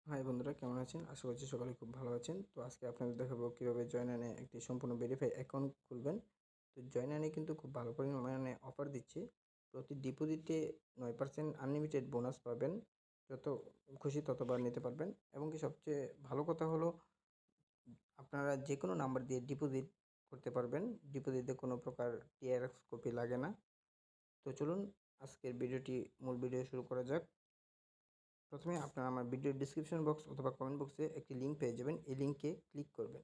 High বন্ধুরা, কেমন আছেন? আশা করছি সকালে খুব ভালো আছেন। তো আজকে আপনাদের দেখাবো কীভাবে জয়নানে একটি সম্পূর্ণ ভেরিফাই অ্যাকাউন্ট খুলবেন। তো জয়নানে কিন্তু খুব ভালো পরিমাণে অফার দিচ্ছে। প্রতি ডিপোজিটে 9% আনলিমিটেড বোনাস পাবেন। যত খুশি ততবার নিতে পারবেন। এবং কি সবচেয়ে ভালো কথা হলো আপনারা যে কোনো নাম্বার দিয়ে ডিপোজিট করতে পারবেন। ডিপোজিটে কোনো প্রকার টিআরএক্স কপি লাগে না। তো চলুন আজকের মূল ভিডিও শুরু করা যাক। প্রথমে আপনারা আমার ভিডিওর ডিসক্রিপশন বক্স অথবা কমেন্ট বক্সে একটি লিঙ্ক পেয়ে যাবেন। এই লিঙ্কে ক্লিক করবেন।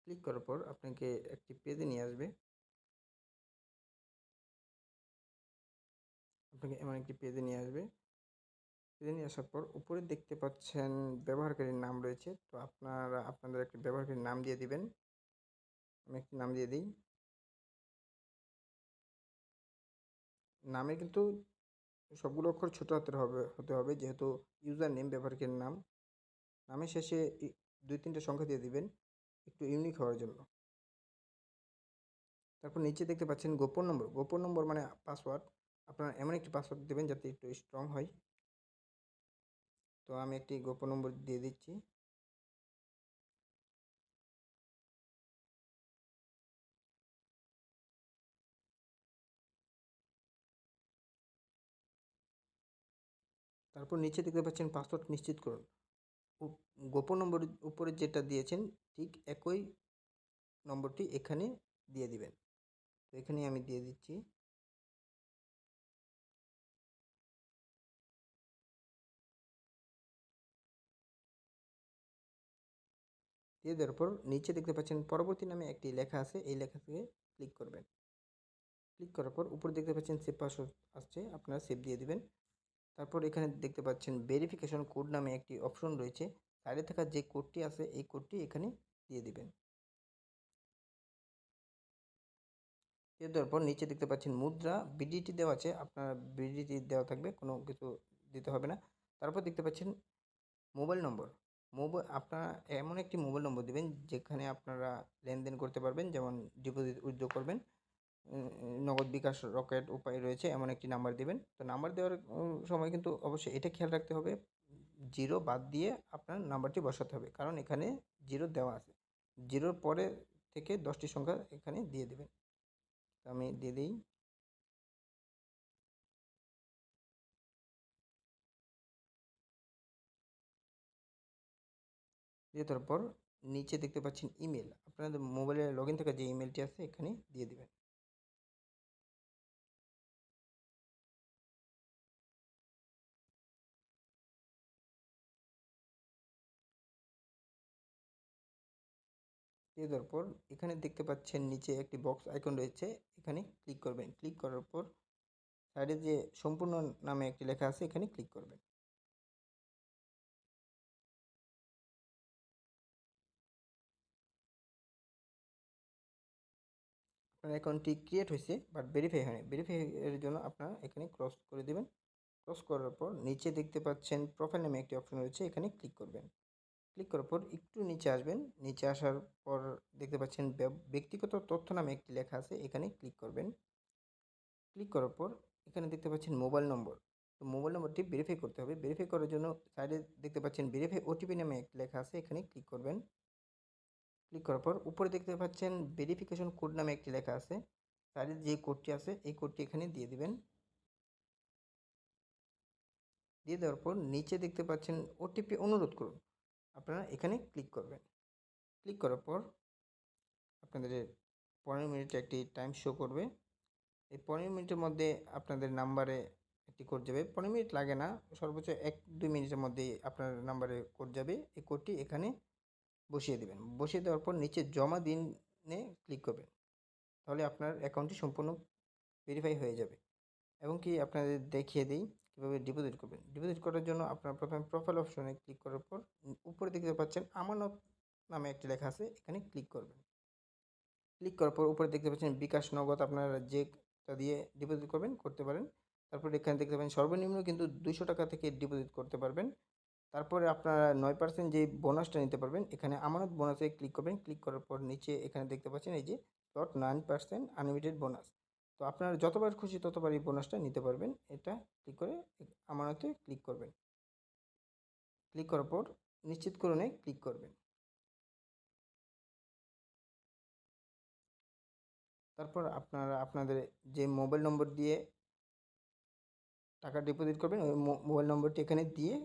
ক্লিক করার পর আপনাকে একটি পেজে নিয়ে আসবে। আপনাকে এমন একটি পেজে নিয়ে আসবে। পেজে নিয়ে আসার পর উপরে দেখতে পাচ্ছেন ব্যবহারকারীর নাম রয়েছে। তো আপনারা আপনাদের একটি ব্যবহারকারীর নাম দিয়ে দিবেন। আমি একটি নাম দিয়ে দিই। নামে কিন্তু সবগুলো অক্ষর ছোট হাতের হতে হবে, যেহেতু ইউজার নেম ব্যবহারকারীর নাম। নামের শেষে 2-3টে সংখ্যা দিয়ে দিবেন, একটু ইউনিক হওয়ার জন্য। তারপর নিচে দেখতে পাচ্ছেন গোপন নম্বর। গোপন নম্বর মানে পাসওয়ার্ড। আপনারা এমন একটি পাসওয়ার্ড দেবেন যাতে একটু স্ট্রং হয়। তো আমি একটি গোপন নম্বর দিয়ে দিচ্ছি। তারপর নিচে দেখতে পাচ্ছেন পাসওয়ার্ড নিশ্চিত করুন। গোপন নম্বরের উপরে যেটা দিয়েছেন ঠিক একই নম্বরটি এখানে দিয়ে দিবেন। তো এখানে আমি দিয়ে দিচ্ছি। দিয়ে দেওয়ার পর নিচে দেখতে পাচ্ছেন পরবর্তী নামে একটি লেখা আছে, এই লেখা থেকে ক্লিক করবেন। ক্লিক করার পর উপরে দেখতে পাচ্ছেন সেভ পাসওয়ার্ড আসছে, আপনারা সেভ দিয়ে দিবেন। তারপর এখানে দেখতে পাচ্ছেন ভেরিফিকেশন কোড নামে একটি অপশন রয়েছে। সাইডে থাকা যে কোডটি আছে এই কোডটি এখানে দিয়ে দিবেন। দিয়ে দেওয়ার পর নিচে দেখতে পাচ্ছেন মুদ্রা বিডিটি দেওয়া আছে, আপনার বিডিটি দেওয়া থাকবে, কোনো কিছু দিতে হবে না। তারপর দেখতে পাচ্ছেন মোবাইল নম্বর। আপনারা এমন একটি মোবাইল নম্বর দিবেন যেখানে আপনারা লেনদেন করতে পারবেন, যেমন ডিপোজিট উইথড্র করবেন। নগদ, বিকাশ, রকেট উপায় রয়েছে, এমন একটি নাম্বার দিবেন। তো নাম্বার দেওয়ার সময় কিন্তু অবশ্যই এটা খেয়াল রাখতে হবে, জিরো বাদ দিয়ে আপনার নাম্বারটি বসাতে হবে, কারণ এখানে জিরো দেওয়া আছে। জিরোর পরে থেকে 10টি সংখ্যা এখানে দিয়ে দেবেন। তো আমি দিয়ে দিই। দিয়ে দেওয়ার পর নিচে দেখতে পাচ্ছেন ইমেল, আপনাদের মোবাইলে লগ ইন থাকা যে ইমেলটি আছে এখানে দিয়ে দিবেন। দিয়ে দেওয়ার পর এখানে দেখতে পাচ্ছেন নিচে একটি বক্স আইকন রয়েছে, এখানে ক্লিক করবেন। ক্লিক করার পর সাইডে যে সম্পূর্ণ নামে একটি লেখা আছে এখানে ক্লিক করবেন। আপনার অ্যাকাউন্টটি ক্রিয়েট হয়েছে বাট ভেরিফাই হয়নি। ভেরিফাই এর জন্য আপনারা এখানে ক্রস করে দেবেন। ক্রস করার পর নিচে দেখতে পাচ্ছেন প্রোফাইল নামে একটি অপশন রয়েছে, এখানে ক্লিক করবেন। ক্লিক করার পর একটু নিচে আসবেন। নিচে আসার পর দেখতে পাচ্ছেন ব্যক্তিগত তথ্য নামে একটি লেখা আছে, এখানে ক্লিক করবেন। ক্লিক করার পর এখানে দেখতে পাচ্ছেন মোবাইল নম্বর। তো মোবাইল নম্বরটি ভেরিফাই করতে হবে। ভেরিফাই করার জন্য সাইডে দেখতে পাচ্ছেন ভেরিফাই ওটিপি নামে একটি লেখা আছে, এখানে ক্লিক করবেন। ক্লিক করার পর উপরে দেখতে পাচ্ছেন ভেরিফিকেশন কোড নামে একটি লেখা আছে, সাইডে যে কোডটি আছে এই কোডটি এখানে দিয়ে দিবেন। দিয়ে দেওয়ার পর নিচে দেখতে পাচ্ছেন ওটিপি অনুরোধ করুন, আপনারা এখানে ক্লিক করবেন। ক্লিক করার পর আপনাদের 15 মিনিটে একটি টাইম শো করবে। এই 15 মিনিটের মধ্যে আপনাদের নাম্বারে একটি কোড যাবে। 15 মিনিট লাগে না, সর্বোচ্চ 1-2 মিনিটের মধ্যেই আপনার নাম্বারে কোড যাবে। এই কোডটি এখানে বসিয়ে দেবেন। বসিয়ে দেওয়ার পর নিচে জমা দিনে ক্লিক করবেন। তাহলে আপনার অ্যাকাউন্টটি সম্পূর্ণ ভেরিফাই হয়ে যাবে। এবং কি আপনাদের দেখিয়ে দিই কীভাবে ডিপোজিট করবেন। ডিপোজিট করার জন্য আপনারা প্রথমে প্রোফাইল অপশনে ক্লিক করার পর উপরে দেখতে পাচ্ছেন আমানত নামে একটি লেখা আছে, এখানে ক্লিক করবেন। ক্লিক করার পর উপরে দেখতে পাচ্ছেন বিকাশ, নগদ, আপনারা যেটা দিয়ে ডিপোজিট করবেন করতে পারেন। তারপর এখানে দেখতে পাবেন সর্বনিম্ন কিন্তু 200 টাকা থেকে ডিপোজিট করতে পারবেন। তারপরে আপনারা 9% যে বোনাসটা নিতে পারবেন, এখানে আমানত বোনাসে ক্লিক করবেন। ক্লিক করার পর নিচে এখানে দেখতে পাচ্ছেন এই যে 9% আনলিমিটেড বোনাস। তো আপনারা যতবার খুশি ততবার এই বোনাসটা নিতে পারবেন। এটা ক্লিক করে আমানতে ক্লিক করবেন। ক্লিক করার পর নিশ্চিতকরণে ক্লিক করবেন। তারপর আপনারা আপনাদের যে মোবাইল নম্বর দিয়ে টাকা ডিপোজিট করবেন ওই মোবাইল নম্বরটি এখানে দিয়ে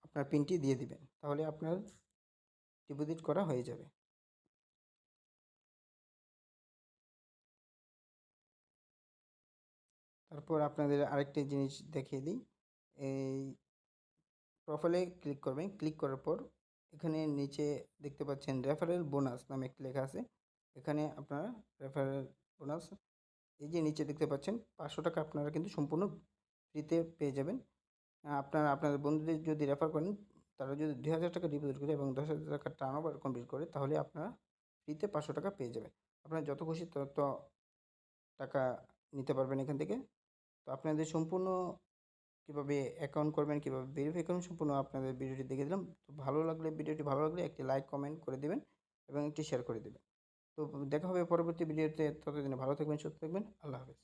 আপনার পিনটি দিয়ে দিবেন, তাহলে আপনার ডিপোজিট করা হয়ে যাবে। তারপর আপনাদের আরেকটি জিনিস দেখিয়ে দিই। এই প্রোফাইলে ক্লিক করবেন, ক্লিক করার পর এখানে নিচে দেখতে পাচ্ছেন রেফারেল বোনাস নামে একটি লেখা আছে। এখানে আপনারা রেফারেল বোনাস এই যে নিচে দেখতে পাচ্ছেন 500 টাকা আপনারা কিন্তু সম্পূর্ণ ফ্রিতে পেয়ে যাবেন। আপনারা আপনাদের বন্ধুদের যদি রেফার করেন, তারা যদি 2000 টাকা ডিপোজিট করে এবং 10,000 টাকা টার্নওভার কমপ্লিট করে, তাহলে আপনারা ফ্রিতে 500 টাকা পেয়ে যাবেন। আপনারা যত খুশি তত টাকা নিতে পারবেন এখান থেকে। তো আপনাদের সম্পূর্ণ কীভাবে অ্যাকাউন্ট করবেন, কীভাবে ভেরিফাই করবেন, সম্পূর্ণ আপনাদের ভিডিওটি দেখে দিলাম। তো ভিডিওটি ভালো লাগলে একটি লাইক কমেন্ট করে দেবেন এবং একটি শেয়ার করে দেবেন। তো দেখা হবে পরবর্তী ভিডিওতে। ততদিনে ভালো থাকবেন, সুস্থ থাকবেন। আল্লাহ হাফেজ।